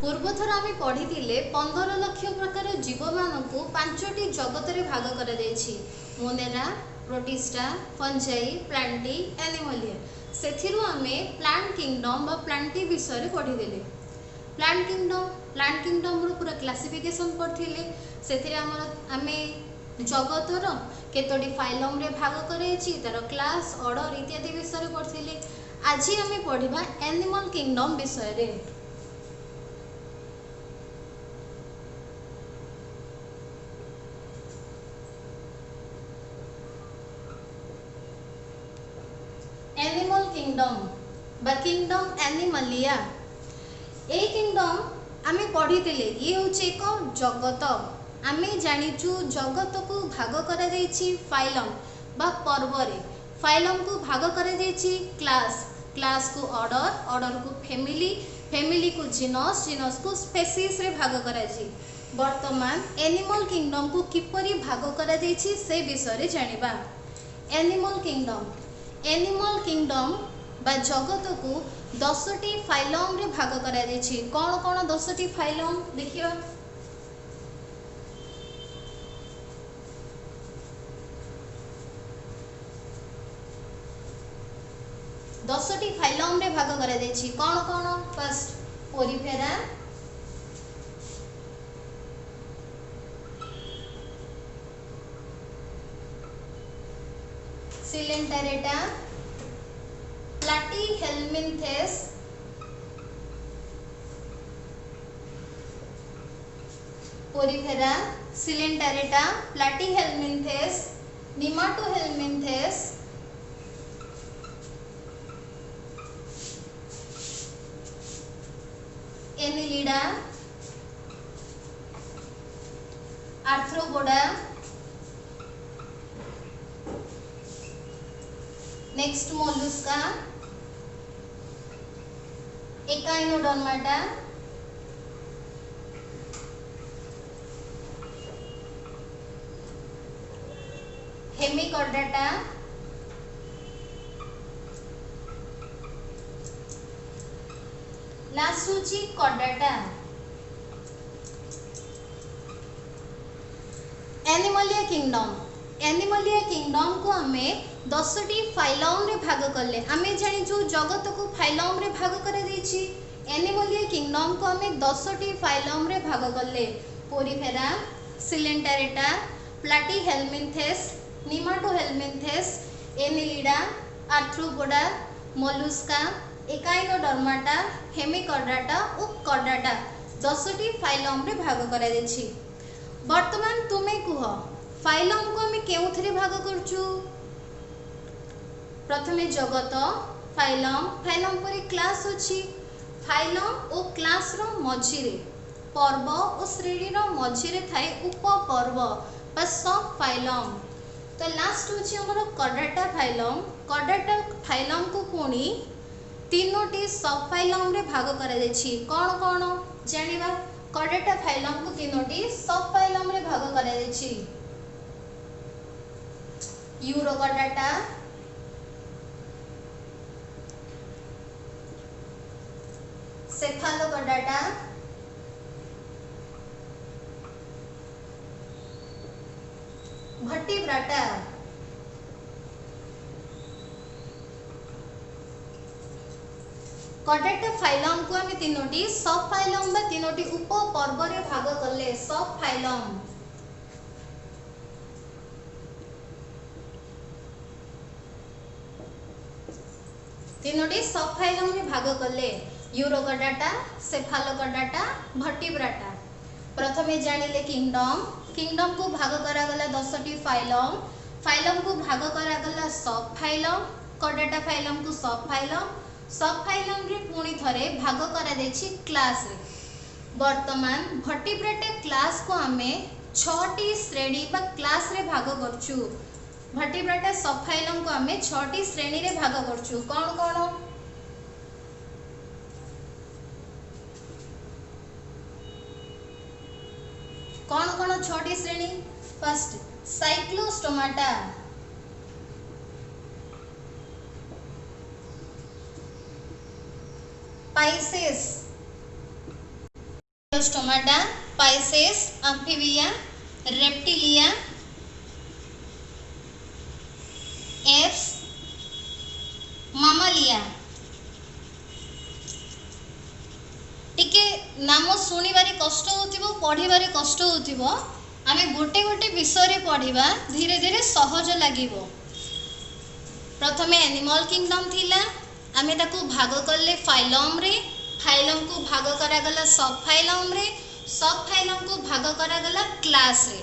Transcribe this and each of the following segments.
पूर्वथर आम पढ़ी 15 लाख प्रकार जीव मानक 5टी जगत रे भाग करा जायछि। Monera, Protista, Fungi, Plantae, Animalia. सेथिरु आमे प्लांट किंगडम बा प्लांटी विषय रे पढ़ी देले। प्लांट किंगडम रो पूरा क्लासिफिकेशन पढ़थिले। सेथिरे आमे जगतर केतोटी फाइलम रे भाग करायछि, तार क्लास, ऑर्डर इत्यादि विषय रे पढ़थिले। आज आमे पढ़िबा एनिमल किंगडम विषय रे। एनिमल किंगडम बा किंगडम एनिमलिया। ए किंगडम आमे पढ़ीतिले ये होचे एक जगत। आमे जानिचु जगत को भाग करा जायछि फाइलम बा पर्व रे। फाइलम को भाग करा जायछि क्लास, क्लास को ऑर्डर, ऑर्डर को फैमिली, फैमिली को जीनस, जीनस को स्पेसीज रे भाग करा जायछि। वर्तमान एनिमल किंगडम को किपरि भाग करा जायछि से विषय रे जानिबा। एनिमल किंगडम बा जगत को 10टी फाइलम रे भाग करा जायछि। कौन कौन 10टी फाइलम देखियो। दसटी फाइलम रे भाग करा जायछि। कौन कौन? First Porifera, Coelenterata, Platyhelminthes, Porifera, Coelenterata, Platyhelminthes, Nematohelminthes, Annelida, Arthropoda, next Mollusca, Echinodermata, Hemichordata, last Chordata. Animalia kingdom को हमें 10टी फाइलम रे भाग करले। आमे जानिचु जगत को फाइलम रे भाग करा दैछि। एनिमलिया किंगडम को हमें 10टी फाइलम रे भाग करले। Porifera, Coelenterata, Platyhelminthes, Nematohelminthes, Annelida, Arthropoda, Mollusca, Echinodermata, Hemichordata और कॉर्डाटा 10टी फाइलम रे भाग करा दैछि। वर्तमान तुमे कुह फाइलम को हमें केउथरे भाग करछु। प्रथमे जगत, फाइलम, फाइलम पर क्लास अछि। फाइलम और क्लास रो मझिरे पर्व और श्रेणी रो मझिरे थाए उपपर्व बा सब फाइलम। तो लास्ट होछि हमर कॉर्डाटा फाइलम। कॉर्डाटा फाइलम को पुणी 3टी सब फाइलम रे भाग करा जायछि। कोन कोन जानिबा। कॉर्डाटा फाइलम को 3टी सब फाइलम रे भाग करा जायछि। यूरोकॉर्डाटा, सेफालोकॉर्डाटा, वर्टिब्राटा। कॉर्डाटा फाइलम को हमें 3टी सब फाइलम बा 3टी उपपर्व रे भाग करले। सब फाइलम 3टी सब फाइलम रे भाग करले। यूरोकॉर्डाटा, सेफालोकॉर्डाटा, वर्टिब्राटा। प्रथमे जानिले किंगडम। किंगडम को भाग करा गला 10टी फाइलम। फाइलम को भाग करा गला सब फाइलम। कॉर्डाटा फाइलम को सब फाइलम रे पुणी थरे भाग करा देछि क्लास रे। वर्तमान वर्टिब्रेटा क्लास को हमें 6टी श्रेणी बा क्लास रे भाग करछु। वर्टिब्रेटा सब फाइलम को हमें 6टी श्रेणी रे भाग करछु। कौन कौन? कौन कौन 6टी श्रेणी? First Cyclostomata, Pisces, stomata, Pisces, Amphibia, Reptilia, Aves, Mammalia. टिके नाम शुणिबारे कष्ट होतिबो, पढ़िबारे कष्ट होतिबो, आमे गोटे गोटे विषय रे पढ़िबा, धीरे धीरे सहज लागिबो। प्रथमे एनिमल किंगडम थिला, आमे ताकू भाग करले फाइलम रे, फाइलम को भाग करा गला सब फाइलम रे, सब फाइलम को भाग करा गला क्लास रे,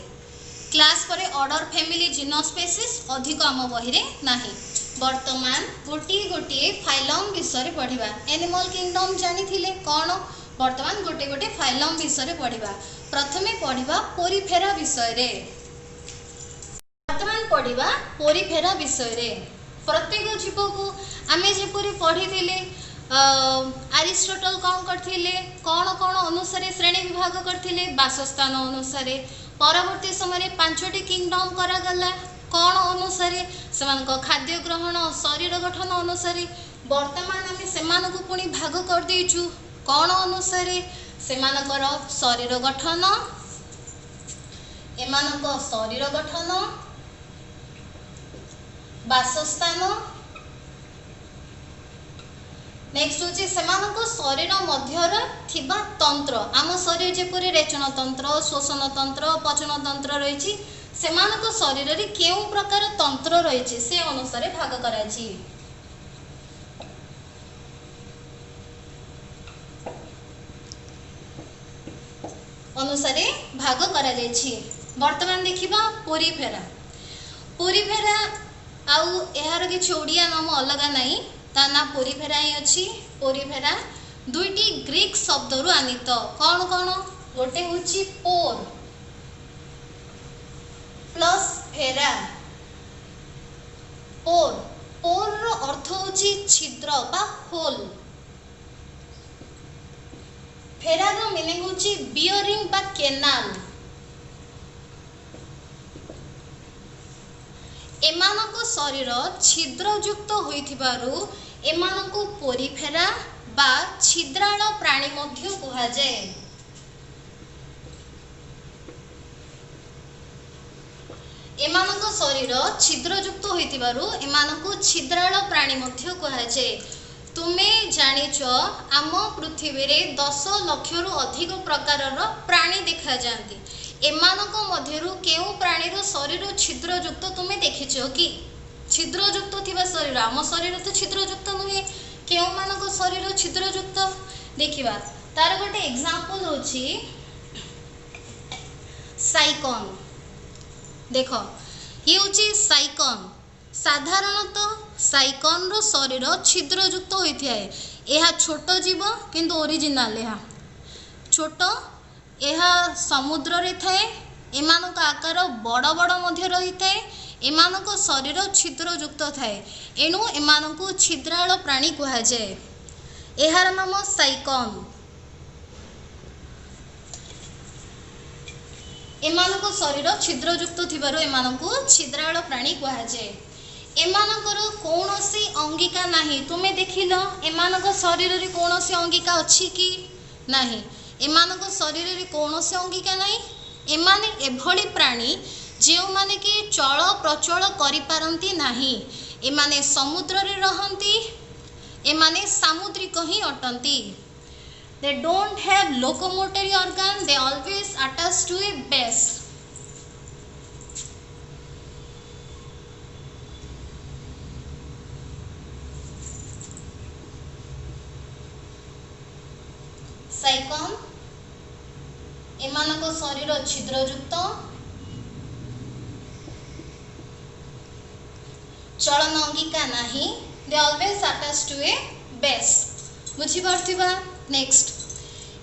क्लास परे ऑर्डर, फैमिली, जीनस, स्पीशीज अधिक आम बही रे नाही। वर्तमान गोटे गोटे फाइलम विषय पढ़िबा। एनिमल किंगडम जानी थिले कोन, वर्तमान गोटे गोटे फाइलम विषय पढ़िबा। प्रथमे पढ़िबा पोरीफेरा विषय रे, वर्तमान पढ़िबा पोरीफेरा विषय रे। प्रत्येक जीव को आमे जेपरि पढ़िथिले, अरिस्टोटल कौन करथिले, कौन कौन अनुसार श्रेणी विभाग करथिले, वासस्थान अनुसार। परवर्ती समय 5टी किंगडम करा गला, कौन अनुसार सेमानक खाद्य ग्रहण, शरीर गठन अनुसार। वर्तमान आमे सेमानकु पुणी भाग कर देइछु, कौन अनुसार सेमानकर शरीर गठन, एमानक शरीर गठन, वासस्थान। नेक्स्ट होची सेमानक शरीर मध्यर थिबा तंत्र, आम शरीर जेपरि रेचन तंत्र, श्वसन तंत्र, पचन तंत्र रहिछि, सेमानक शरीर रे केउ प्रकार तंत्र रहिछि से अनुसार भाग कराछि। अनुसार भाग करा जायछि। वर्तमान देखिबा पोरीफेरा। पोरीफेरा आउ एहार किछि ओडिया नाम अलगा नाही, ता ना पोरीफेरा ही अछि। पोरीफेरा दुईटी ग्रीक शब्द रु आनित। कौन कौन? गोटे होछि पोर प्लस फेरा। पोर, पोर रो अर्थ होछि छिद्र बा होल। फेरा रो मीनिंग होछि बियरिंग बा केनाल। एमानको शरीर छिद्रयुक्त होइथिबारु एमानको पोरीफेरा बा छिद्राळ प्राणी मध्य कुहा जाय। एमानको शरीर छिद्रयुक्त होइथिबारु एमानको छिद्राळ प्राणी मध्य कुहा जाय। तुमे जानिछ आम पृथ्वी रे 10 लाख रु अधिक प्रकारर प्राणी देखा जांती। एमानको मध्यरु केउ प्राणीर शरीर छिद्रयुक्त तुमे देखिछो कि? छिद्रयुक्त थिबा शरीर, आम शरीर तो छिद्रयुक्त नुहे, केउ मानको शरीर छिद्रयुक्त देखिबा। तार गोटे एग्जांपल होछि साइकन। देखो ये होछि साइकन। साधारणतः साइकन रो शरीर छिद्रयुक्त होइथिए। एहा छोट जीव किंतु ओरिजिनल एहा छोट। एहा समुद्र रे थाए। एमानक आकार बड़ बड़ मध्य रही थाए। एमानक शरीर छिद्रयुक्त थाए, एणु एमानकु छिद्राळ प्राणी कुहा जाय। एहार नाम साइकन। एमानक शरीर छिद्रयुक्त थिबारु एमानकु छिद्राळ प्राणी कुहा जाय। एमानकर कौनसी अंगिका नाही। तुमे देखिलो एमानक शरीर रे कौनसी अंगिका अछि कि नाही? एमानक शरीर रे कौनसी अंगिका नाही। एमाने एभली प्राणी जेउ माने कि चल प्रचल करि पारंती नाही। एमाने समुद्र रे रहंती। एमाने सामुद्रिक ही अटंती। They don't have locomotory organ. They always attached to a base. साइकन एमानक शरीर छिद्रयुक्त, चलन अंगिका नाही। They always attached to a base. बुझी पारथिबा। नेक्स्ट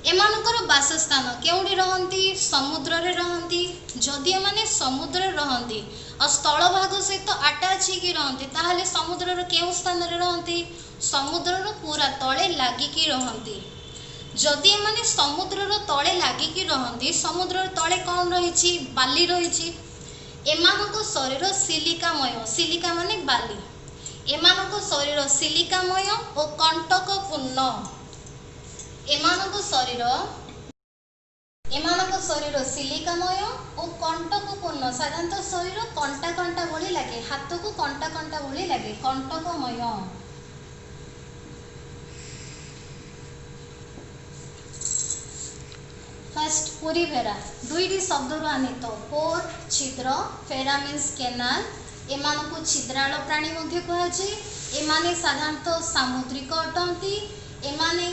एमानकर वासस्थान केउडी रहंती? समुद्र रे रहंती। जदि एमाने समुद्र रे रहंती और स्थल भाग सहित अटैच ही रहंती, ताहले समुद्र रे केउ स्थान रे रहंती? समुद्र रो पूरा तळे लागि की रहंती। जदि एमाने समुद्र रो तळे लागि की रहंती, समुद्र रो तळे कोन रहिछि? बाली रहिछि। एमानक शरीर सिलिकामय। सिलिका माने बाली। एमानक शरीर सिलिकामय और कंटकपूर्ण। एमानक शरीर एमानक शरीर सिलिकामय और कंटकपूर्ण साधारणतः शरीर कंटा कंटा भली लगे हाथ को कंटा कंटा भली लगे कंटकमय। फर्स्ट पोरीफेरा दुईटी शब्द आनीत पोर छिद्र फेरा मीन्स केनाल एमानकु छिद्राळ प्राणी मध्य कहुचे एमाने साधारणतः सामुद्रिक अटंती एमाने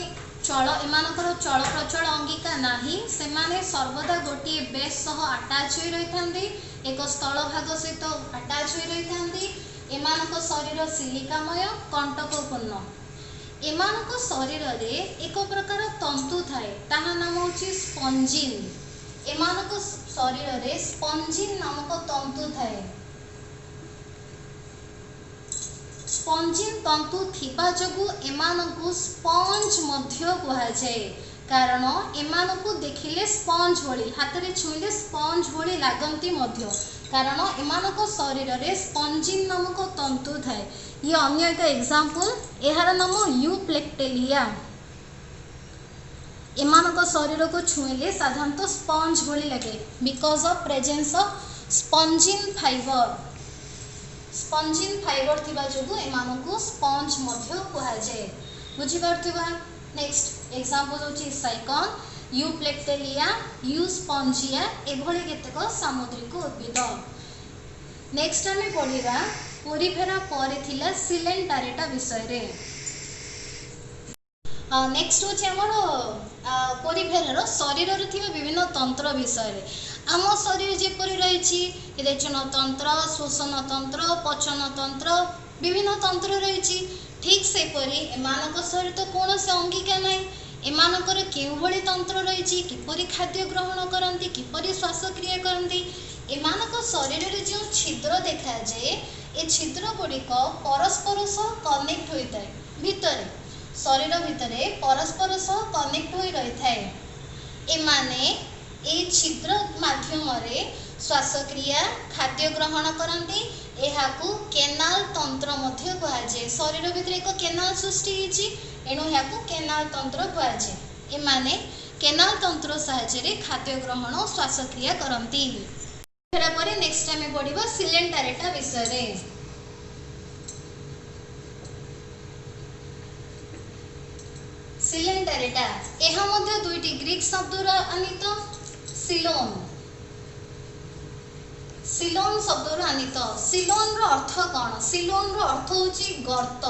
एमानकर चल प्रचल अंगिका नाही सेमाने सर्वदा गोटे बेस सह अटैच होई रहिथांती एक स्थल भाग सहित अटैच होई रहिथांती एमानक शरीर सिलिकामय कंटकपूर्ण एमानक शरीर रे एक प्रकार तंतु थाए ताहा नाम होची स्पंजिन एमानक शरीर रे स्पंजिन नामक तंतु थाए स्पंजिन तंतु थिबा जगु एमानकु स्पंज मध्य कुहा जाए कारण एमानकु देखिले स्पंज भली हाथ रे छुईले स्पंज भली लागंती मध्य कारण एमानक शरीर रे स्पंजिन नामक तंतु थाए। ये अन्य एक एग्जांपल एहार नाम यूप्लेक्टेलिया एमानक शरीर को छुईले साधारणतः स्पंज भली लगे because of presence of spongin fibre थिबा जगु एमानकु स्पंज मध्य कुहा जाए बुझी पारथिबा। नेक्स्ट एग्जांपल होची साइकन यूप्लेक्टेलिया यूस्पंजिया एभली केतेक सामुद्रिक उद्भिद। नेक्स्ट आमे पढिबा पोरीफेरा परे थिला सिलेंटारेटा विषय रे। नेक्स्ट होची हमर पोरीफेरार शरीर रे थिबा विभिन्न तंत्र विषय रे आम शरीर जेपरि रही रेचन तंत्र श्वसन तंत्र पचन तंत्र विभिन्न तंत्र रही ठीक सेपरि एमानक शरीर तो कौन से अंगिका ना एमानकर केउ भली तंत्र रही किपरि खाद्य ग्रहण करती किपरि श्वासक्रिया करती एमानक शरीर रे जो छिद्र देखा जाए ए छिद्र गुड़िक परस्पर सह कनेक्ट होता है भितर शरीर भितर परस्पर सह कनेक्ट हो रही थाए एमाने ए छिद्र माध्यम श्वासक्रिया खाद्य ग्रहण करती एहाकू केनाल तंत्र मध्य कहुए शरीर भितर एक केनाल सृष्टि होती एणु एहाकू केनाल तंत्र कहुए एमाने केनाल तंत्र साहाय्य खाद्य ग्रहण और श्वासक्रिया करती। नेक्स्ट आमे पढ़िबा सिलेंटारेटा विषय रे। सिलेंटारेटा एहा मध्य दुईटी ग्रीक शब्द आनीत सिलोन सिलोन शब्द आनीत सिलोन रो अर्थ कौन सिलोन रो अर्थ होची गर्त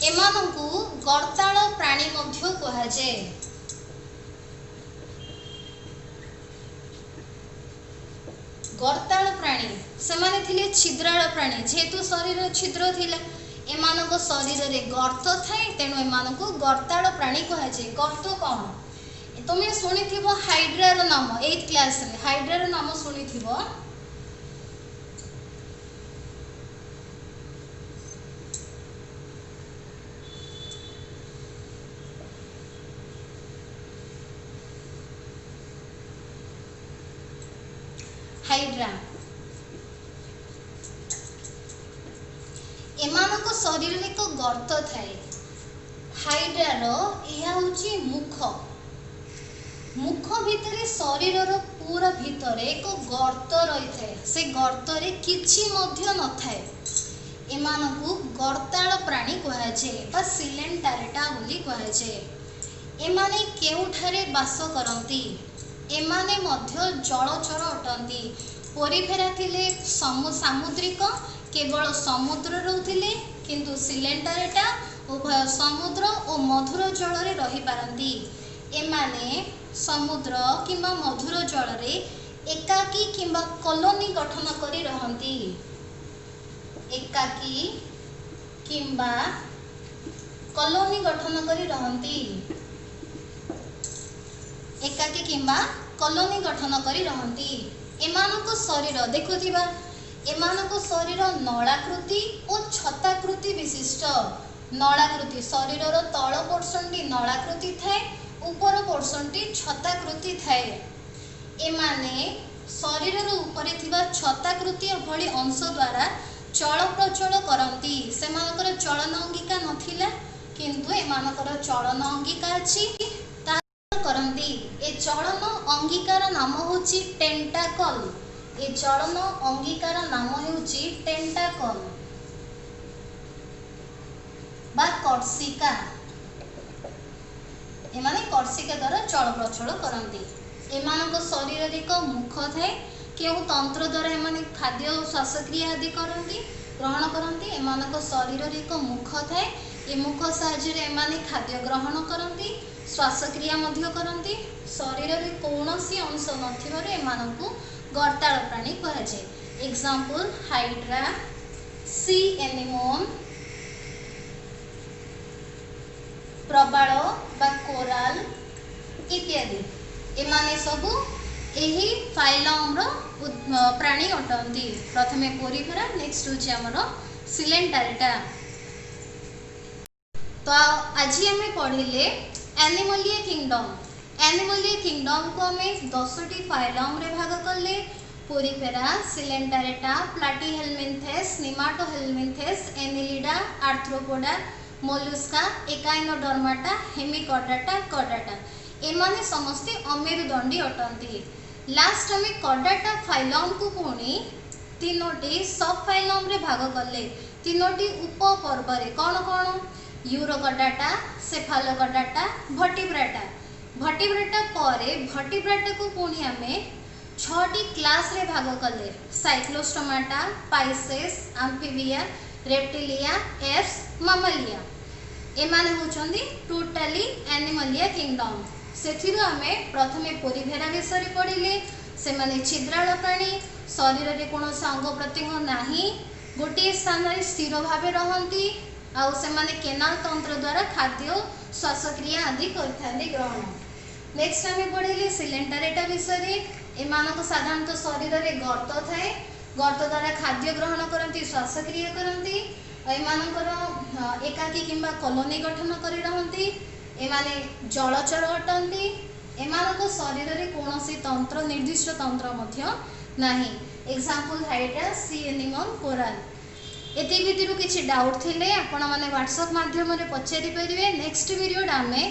एमानकु गर्ताळ प्राणी मध्य कहा जाए गर्ताळ प्राणी सेमाने थिले छिद्राळ प्राणी जेहेतु शरीर छिद्र थिला एमानक शरीर रे गर्त थाए तेणु एमानकु गर्ताळ प्राणी कहा जाए। गर्त कौन तुम्हें शुणी थी हाइड्रार नाम 8th क्लास रे हाइड्रार नाम शुणी थी हाइड्रा एमानक शरीर रे एक गर्त थाए हाइड्रार यह होची मुख मुख भितर शरीर पूरा भितर एक गर्त रही थाए से गर्त रे किछि मध्य न थाए एमानकु गर्ताळ प्राणी कहा जाए बा सिलेंटारेटा बोली कहा जाए। एमाने केउठारे वास करती एमाने मध्य जलचर अटंती पोरीफेरा थिले सामुद्रिक केवल समुद्र रहउथिले किंतु सिलेंटारेटा उभय समुद्र और मधुर जल रे रही पारंती एमाने समुद्र किंबा मधुर जल रे एकाकी किंबा कॉलोनी गठन करी रहंती एकाकी किंबा कॉलोनी गठन करी रहंती एकाकी किंबा कॉलोनी गठन करी रहंती एमानक शरीर देखुथिबा एमानक शरीर नलाकृति और छताकृति विशिष्ट नलाकृति शरीर तल पोर्शन नलाकृति थाए ऊपर पोर्शन छताकृति थाए एमाने शरीर उपरे थिबा छताकृति भली अंश द्वारा चल प्रचल करती सेमानकर चलन अंगिका नथिला किंतु एमानकर चलन अंगिका अछि। अंगिकार नाम होची टेंटाकल। ए चलन अंगिकार नाम होची टेंटाकल बा कर्षिका। एमाने कर्षिका द्वारा चल प्रचल करती। एमानक शरीर रे एक मुख थाए, केउ तंत्र द्वारा एमाने खाद्य श्वासक्रिया आदि करती ग्रहण करती। एमानक शरीर रे एक मुख थाए, ए मुख साहाय्य रे एमाने खाद्य ग्रहण करती, श्वासक्रिया मध्य करती। शरीर रे कौनसी अंश नथिबारु एमानकु गर्ताल प्राणी कहाଯାଏ। एग्जांपल हाइड्रा, सी एनिमोन, प्रबाल बा कोराल इत्यादि। एमाने सबु एही फाइलम रो प्राणी अटंती। प्रथमे पोरिफेरा, नेक्स्ट होची हमर सिलेंटारेटा। तो आज आम पढ़िले एनिमलिया किंगडम। एनिमलिया किंगडम को आम 10टी फाइलम रे भाग कले। Porifera, Coelenterata, Platyhelminthes, Nematohelminthes, Annelida, Arthropoda, Mollusca, Echinodermata, Hemichordata, Chordata. एमाने समस्ते अमेरुदंडी अटंती। लास्ट में कॉर्डाटा फाइलम को पुणी 3टी सब फाइलम रे भाग कले। 3टी उपपर्व रे कौन कौन? यूरोकॉर्डाटा, सेफालोकॉर्डाटा, वर्टिब्राटा। वर्टिब्राटा परे वर्टिब्राटा को पुणी आमे 6टी क्लास रे भाग कले। Cyclostomata, Pisces, Amphibia, Reptilia, Aves, Mammalia. एमाने होचंदी टोटली एनिमलिया किंगडम। सेथिरु आमे प्रथमे पोरिफेरा विषय पढ़िले। से माने छिद्राल प्राणी, शरीर रे कोनोसी अंग प्रत्यंग नाही, गोटे स्थान रे स्थिर भावे रहंती, आउ से माने केनाल तंत्र द्वारा खाद्य श्वासक्रिया आदि करथांती ग्रहण। नेक्स्ट आमे पढ़िले सिलेंटारेटा विषय। एमानक साधारणतः शरीर रे गर्त थाए, गर्त द्वारा खाद्य ग्रहण करती, श्वासक्रिया करती। एमानकर एकाकी किंबा कॉलोनी गठन करी रहंती। एमाने जलचर अटंती। एमानक शरीर रे कोनोसी तंत्र निर्दिष्ट तंत्र मध्य नाही। एग्जांपल हाइड्रा, सी एनिमल, कोराल। एति भितरु किछि डाउट थिले आपण माने व्हाट्सएप माध्यम रे पछारि परिबे। नेक्स्ट वीडियो डामे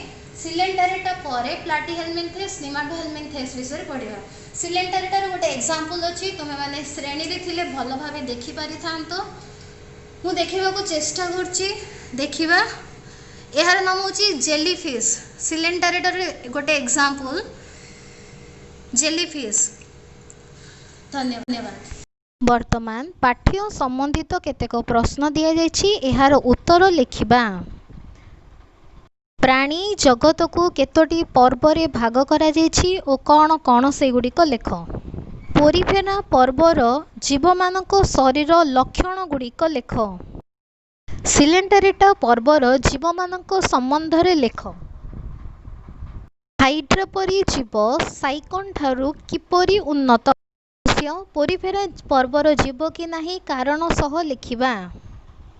सिलेंटारेटा परे प्लाटीहेलमिन्थेस, निमाटोहेलमिन्थेस विषय पढ़िबा। सिलेंटारेटा रो गोटे एग्जांपल अछि, तुमे माने श्रेणी रे थिले भलो भाबे देखि पारि थांतो। मु देखिबा को चेष्टा करछि। देखिबा एहार नाम होची जेलीफिश। सिलेंटारेटा रे गोटे एग्जांपल जेलीफिश। धन्यवाद। वर्तमान पाठ्य संबंधित केतेक प्रश्न दिया जायछि, एहार उत्तर लिखिबा। प्राणी जगत को केतोटी पर्व रे भाग करा जायछि ओ कौन कौन सेगुड़िक लेख। पोरिफेरा पर्वर जीव मानक शरीर लक्षण गुड़िक लेख। सिलेंटारेटा पर्वर जीव मानक संबंध रे लेख। हाइड्रा परी जीव साइकन ठारू किपरि उन्नत। पोरिफेरा पर्वर जीव कि नाही कारण सह लिखिबा।